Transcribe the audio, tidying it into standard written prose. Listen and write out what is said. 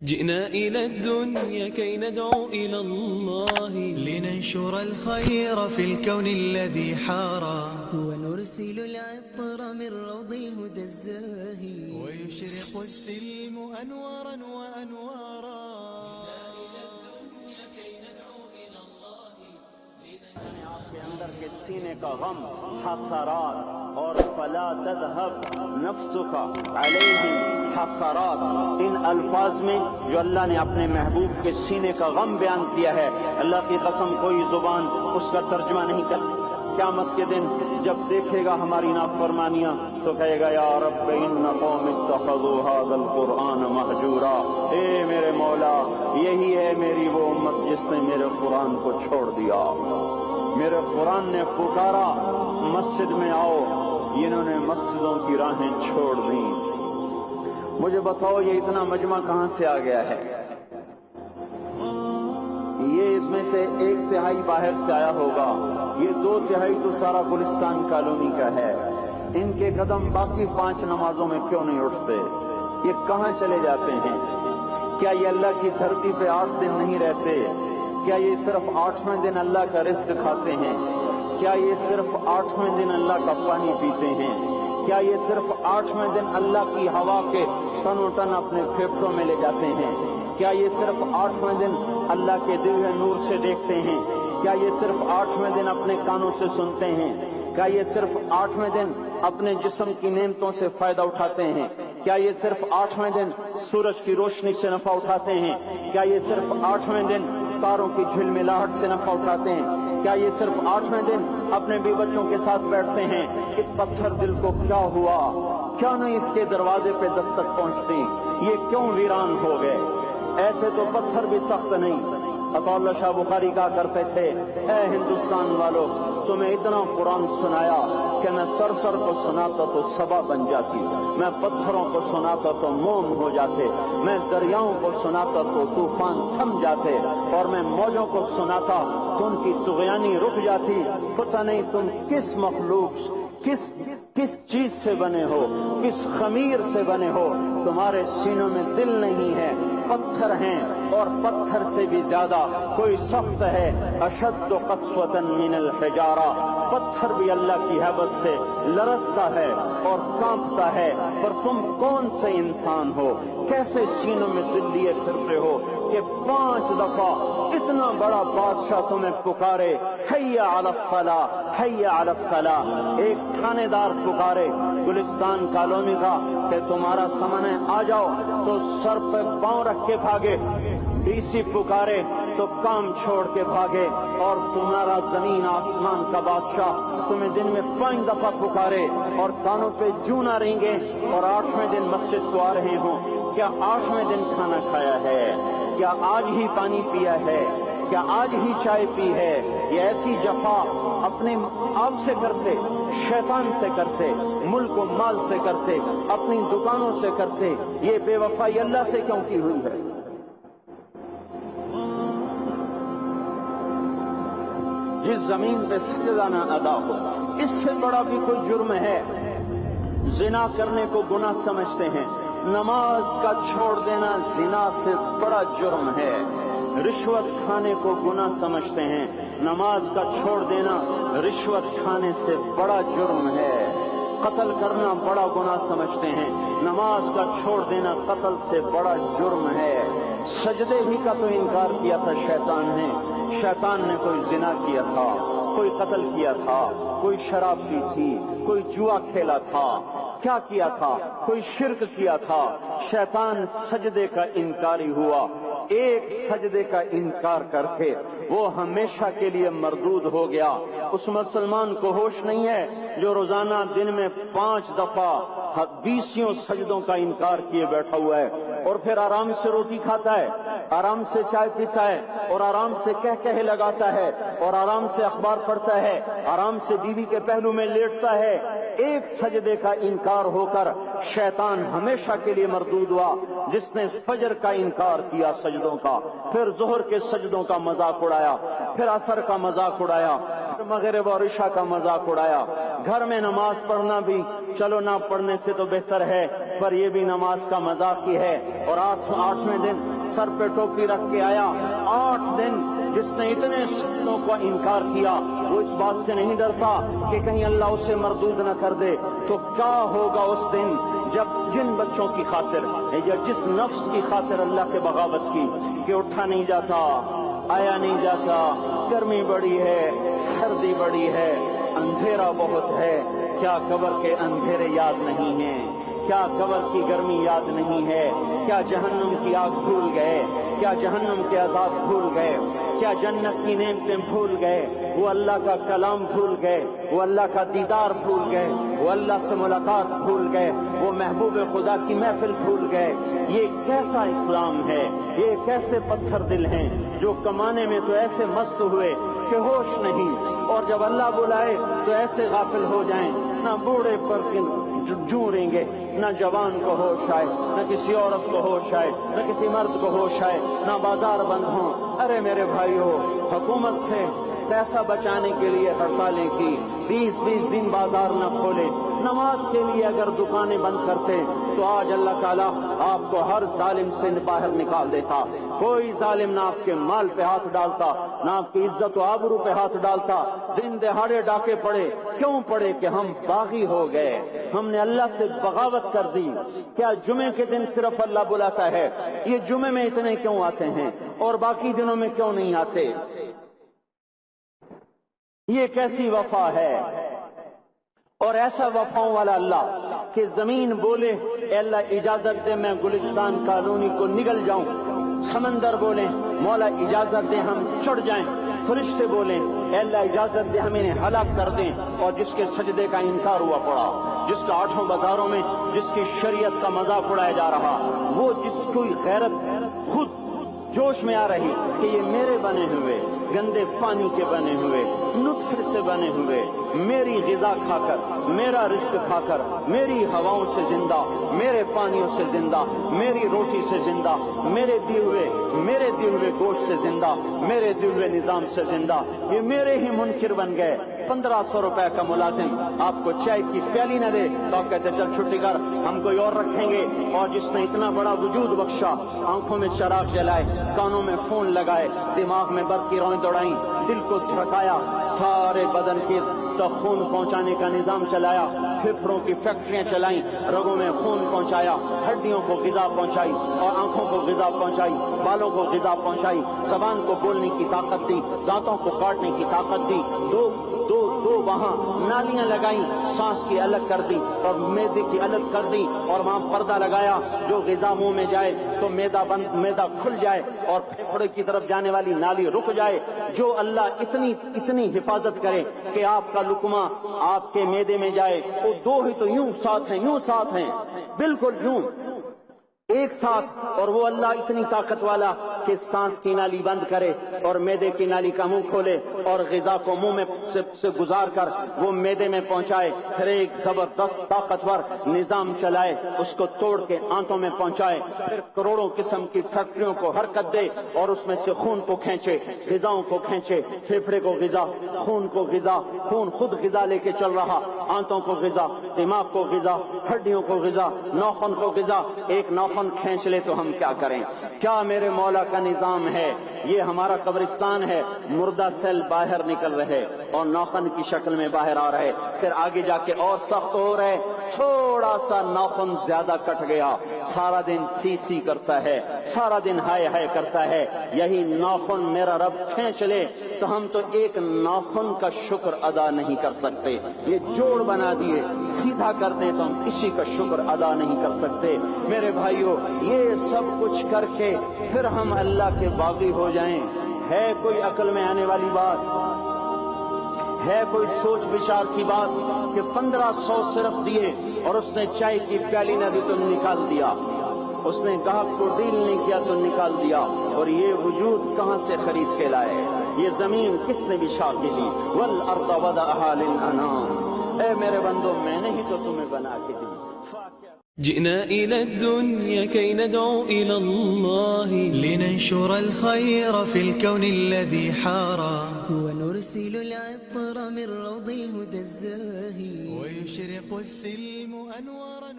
جئنا إلى الدنيا كي ندعو إلى الله لننشر الخير في الكون الذي حارى ونرسل العطر من روض الهدى الزاهي ويشرق السلم أنوارا وأنوارا. کے اندر کے سینے کا غم حسرات اور فلا تذهب نفسك علیہم حسرات، ان الفاظ میں جو اللہ نے اپنے محبوب کے سینے کا غم بیان کیا ہے، اللہ کی قسم کوئی زبان اس کا ترجمہ نہیں کر. قیامت کے دن جب دیکھے گا ہماری نافرمانیاں تو کہے گا یا رب ان قوم اتخذوا هذا القرآن مہجورا، اے میرے مولا یہی ہے میری وہ امت جس نے میرے قرآن کو چھوڑ دیا. میرے قرآن نے پکارا مسجد میں آؤ، انہوں نے مسجدوں کی راہیں چھوڑ دیں. مجھے بتاؤ یہ اتنا مجمع کہاں سے آ گیا ہے؟ یہ اس میں سے 1/3 باہر سے آیا ہوگا، یہ 2/3 تو سارا گلستان کالونی کا ہے. ان کے قدم باقی 5 نمازوں میں کیوں نہیں اٹھتے؟ یہ کہاں چلے جاتے ہیں؟ کیا یہ اللہ کی دھرتی پہ 8 دن نہیں رہتے؟ کیا یہ صرف 8ویں دن اللہ کا رزق کھاتے ہیں؟ کیا یہ صرف 8ویں دن اللہ کا پانی پیتے ہیں؟ کیا یہ صرف 8ویں دن اللہ کی ہوا کے تن و ٹن اپنے پھیپھڑوں میں لے جاتے ہیں؟ کیا یہ صرف 8ویں دن اللہ کے دیے نور سے دیکھتے ہیں؟ کیا یہ صرف 8ویں دن اپنے کانوں سے سنتے ہیں؟ کیا یہ صرف 8ویں دن اپنے جسم کی نعمتوں سے فائدہ اٹھاتے ہیں؟ کیا یہ صرف 8ویں دن سورج کی روشنی سے نفع اٹھاتے ہیں؟ کیا یہ صرف 8ویں دن تاروں کی جھلملاہٹ سے نفع اٹھاتے ہیں؟ کیا یہ صرف 8ویں دن اپنے بیوی بچوں کے ساتھ بیٹھتے ہیں؟ اس پتھر دل کو کیا ہوا؟ کیا نہیں اس کے دروازے پہ دستک پہنچتی؟ یہ کیوں ویران ہو گئے؟ ایسے تو پتھر بھی سخت نہیں. عطا اللہ شاہ بخاری کہا کرتے تھے اے ہندوستان والو، تمہیں اتنا قرآن سنایا کہ میں سر کو سناتا تو صبا بن جاتی، میں پتھروں کو سناتا تو موم ہو جاتے، میں دریاؤں کو سناتا تو طوفان تھم جاتے، اور میں موجوں کو سناتا تو ان کی طغیانی رک جاتی. پتہ نہیں تم کس مخلوق کس چیز سے بنے ہو، کس خمیر سے بنے ہو. تمہارے سینوں میں دل نہیں ہے، پتھر ہیں، اور پتھر سے بھی زیادہ کوئی سخت ہے. اشد قسوة من الحجارہ، پتھر بھی اللہ کی حیبت سے لرزتا ہے اور کانپتا ہے. پر تم کون سے انسان ہو؟ کیسے سینوں میں دل لیے پھرتے ہو کہ 5 دفعہ اتنا بڑا بادشاہ تمہیں پکارے حی علی الصلاۃ حی علی الصلاۃ. ایک تھانے دار پکارے گلستان کالونی کا کہ تمہارا سمن ہے آ جاؤ، تو سر پہ پاؤں رکھ کے بھاگے. ڈی سی پکارے تو کام چھوڑ کے بھاگے. اور تمہارا زمین آسمان کا بادشاہ تمہیں دن میں 5 دفعہ پکارے اور کانوں پہ جوں نہ رہیں گے، اور 8ویں دن مسجد کو آ رہے ہوں. کیا 8ویں دن کھانا کھایا ہے؟ کیا آج ہی پانی پیا ہے؟ کیا آج ہی چائے پی ہے؟ یہ ایسی جفا اپنے آپ سے کرتے، شیطان سے کرتے، ملک و مال سے کرتے، اپنی دکانوں سے کرتے. یہ بے وفائی اللہ سے کیوں کی ہوئی ہے؟ جس زمین پہ سجدہ نہ ادا ہو، اس سے بڑا بھی کوئی جرم ہے؟ زنا کرنے کو گناہ سمجھتے ہیں، نماز کا چھوڑ دینا زنا سے بڑا جرم ہے. رشوت کھانے کو گناہ سمجھتے ہیں، نماز کا چھوڑ دینا رشوت کھانے سے بڑا جرم ہے. قتل کرنا بڑا گناہ سمجھتے ہیں، نماز کا چھوڑ دینا قتل سے بڑا جرم ہے. سجدے ہی کا تو انکار کیا تھا شیطان نے. شیطان نے کوئی زنا کیا تھا، کوئی قتل کیا تھا، کوئی شراب پی تھی، کوئی جوا کھیلا تھا. کیا کیا تھا؟ کوئی شرک کیا تھا. شیطان سجدے کا انکاری ہوا. ایک سجدے کا انکار کر کے وہ ہمیشہ کے لیے مردود ہو گیا. اس مسلمان کو ہوش نہیں ہے جو روزانہ دن میں 5 دفعہ 20 سجدوں کا انکار کیے بیٹھا ہوا ہے، اور پھر آرام سے روٹی کھاتا ہے، آرام سے چائے پیتا ہے، اور آرام سے کہہ لگاتا ہے، اور آرام سے اخبار پڑھتا ہے، آرام سے بیوی کے پہلو میں لیٹتا ہے. ایک سجدے کا انکار ہو کر شیطان ہمیشہ کے لیے مردود ہوا. جس نے فجر کا انکار کیا سجدوں کا، پھر ظہر کے سجدوں کا مذاق اڑایا، پھر عصر کا مذاق اڑایا، پھر مغرب اور عشاء کا مذاق اڑایا. گھر میں نماز پڑھنا بھی چلو نہ پڑھنے سے تو بہتر ہے پر یہ بھی نماز کا مذاق ہی ہے. اور 8ویں دن سر پہ ٹوپی رکھ کے آیا. 8 دن جس نے اتنے سنتوں کو انکار کیا وہ اس بات سے نہیں ڈرتا کہ کہیں اللہ اسے مردود نہ کر دے. تو کیا ہوگا اس دن جب جن بچوں کی خاطر یا جس نفس کی خاطر اللہ کے بغاوت کی کہ اٹھا نہیں جاتا, آیا نہیں جاتا, گرمی بڑی ہے, سردی بڑی ہے, اندھیرا بہت ہے. کیا قبر کے اندھیرے یاد نہیں ہیں؟ کیا قبر کی گرمی یاد نہیں ہے؟ کیا جہنم کی آگ بھول گئے؟ کیا جہنم کے عذاب بھول گئے؟ کیا جنت کی نعمتیں بھول گئے؟ وہ اللہ کا کلام بھول گئے؟ وہ اللہ کا دیدار بھول گئے؟ وہ اللہ سے ملاقات بھول گئے؟ وہ محبوب خدا کی محفل بھول گئے؟ یہ کیسا اسلام ہے؟ یہ کیسے پتھر دل ہیں جو کمانے میں تو ایسے مست ہوئے کہ ہوش نہیں, اور جب اللہ بلائے تو ایسے غافل ہو جائیں, نہ بوڑھے پر جوڑیں گے, نہ جوان کو ہوش آئے, نہ کسی عورت کو ہوش آئے, نہ کسی مرد کو ہوش آئے, نہ بازار بند ہوں. ارے میرے بھائیو, حکومت سے پیسہ بچانے کے لیے ہڑتالیں کی, 20 دن بازار نہ کھولے, نماز کے لیے اگر دکانیں بند کرتے تو آج اللہ تعالیٰ آپ کو ہر ظالم سے باہر نکال دیتا. کوئی ظالم نہ آپ کے مال پہ ہاتھ ڈالتا, نہ آپ کی عزت و آبرو پہ ہاتھ ڈالتا. دن دہاڑے ڈاکے پڑے, کیوں پڑے؟ کہ ہم باغی ہو گئے, ہم نے اللہ سے بغاوت کر دی. کیا جمعے کے دن صرف اللہ بلاتا ہے؟ یہ جمعے میں اتنے کیوں آتے ہیں اور باقی دنوں میں کیوں نہیں آتے؟ یہ کیسی وفا ہے؟ اور ایسا وفاؤں والا اللہ کہ زمین بولے اے اللہ اجازت دے میں گلستان کالونی کو نگل جاؤں, سمندر بولیں مولا اجازت دے ہم چڑھ جائیں, فرشتے بولیں اے اللہ اجازت دے ہم انہیں ہلاک کر دیں. اور جس کے سجدے کا انکار ہوا پڑا, جس کا 8 بازاروں میں جس کی شریعت کا مذاق اڑایا جا رہا, وہ جس کوئی غیرت خود جوش میں آ رہی کہ یہ میرے بنے ہوئے گندے پانی کے بنے ہوئے نطفے سے بنے ہوئے, میری غذا کھا کر, میرا رزق کھا کر, میری ہواؤں سے زندہ, میرے پانیوں سے زندہ, میری روٹی سے زندہ, میرے دیے ہوئے گوشت سے زندہ, میرے دیے ہوئے نظام سے زندہ, یہ میرے ہی منکر بن گئے. 1500 روپے کا ملازم آپ کو چائے کی پیالی نہ دے تو آپ کہتے چل چھٹی کر, ہم کوئی اور رکھیں گے. اور جس نے اتنا بڑا وجود بخشا, آنکھوں میں چراغ جلائے, کانوں میں فون لگائے, دماغ میں برق کی روئیں دوڑائیں, دل کو دھڑکایا, سارے بدن کے تک خون پہنچانے کا نظام چلایا, پھیپھڑوں کی فیکٹریاں چلائیں, رگوں میں خون پہنچایا, ہڈیوں کو غذا پہنچائی اور آنکھوں کو غذا پہنچائی, بالوں کو غذا پہنچائی, زبان کو بولنے کی طاقت دی, دانتوں کو کاٹنے کی طاقت دی, دو وہاں نالیاں لگائیں, سانس کی الگ کر دی اور میدے کی الگ کر دی, اور وہاں پردہ لگایا جو غذا منہ میں جائے تو میدا کھل جائے اور پھیپھڑے کی طرف جانے والی نالی رک جائے. جو اللہ اتنی حفاظت کرے کہ آپ کا لقمہ آپ کے میدے میں جائے, وہ 2 ہی تو یوں ساتھ ہیں بالکل یوں ایک ساتھ, اور وہ اللہ اتنی طاقت والا کہ سانس کی نالی بند کرے اور میدے کی نالی کا منہ کھولے اور غذا کو منہ میں سے گزار کر وہ میدے میں پہنچائے, پھر ایک زبردست طاقتور نظام چلائے, اس کو توڑ کے آنتوں میں پہنچائے, پھر کروڑوں قسم کی فیکٹریوں کو حرکت دے اور اس میں سے خون کو کھینچے, غذاؤں کو کھینچے, پھیپھڑے کو غذا, خون کو غذا, خون خود غذا لے کے چل رہا, آنتوں کو غذا, دماغ کو غذا, ہڈیوں کو غذا, ناخن کو غذا. ایک ناخن کھینچ لے تو ہم کیا کریں؟ کیا میرے مولا کا نظام ہے؟ یہ ہمارا قبرستان ہے, مردہ سیل باہر نکل رہے اور ناخن کی شکل میں باہر آ رہے, پھر آگے جا کے اور سخت ہو رہے, تھوڑا سا ناخن زیادہ کٹ گیا, سارا دن سی کرتا ہے, سارا دن ہائے کرتا ہے. یہی ناخن میرا رب کھینچ لے تو ہم تو ایک ناخن کا شکر ادا نہیں کر سکتے. یہ جوڑ بنا دیے, سیدھا کر دیں تو ہم کسی کا شکر ادا نہیں کر سکتے. میرے بھائیو, یہ سب کچھ کر کے پھر ہم اللہ کے باغی ہو جائیں, ہے کوئی عقل میں آنے والی بات؟ ہے کوئی سوچ بچار کی بات کہ 1500 صرف دیے اور اس نے چائے کی پیالی نہ دی تو نکال دیا, اس نے گاہک کو ڈیل نہیں کیا تو نکال دیا, اور یہ وجود کہاں سے خرید کے لائے؟ یہ زمین کس نے بچھا کے دی؟ والارض وضعها للانام. اے میرے بندو, میں نے ہی تو تمہیں بنا کے دی. جئنا إلى الدنيا كي ندعو إلى الله لننشر الخير في الكون الذي حارى, ونرسل العطر من روض الهدى الزاهي, ويشرق السلم أنوارا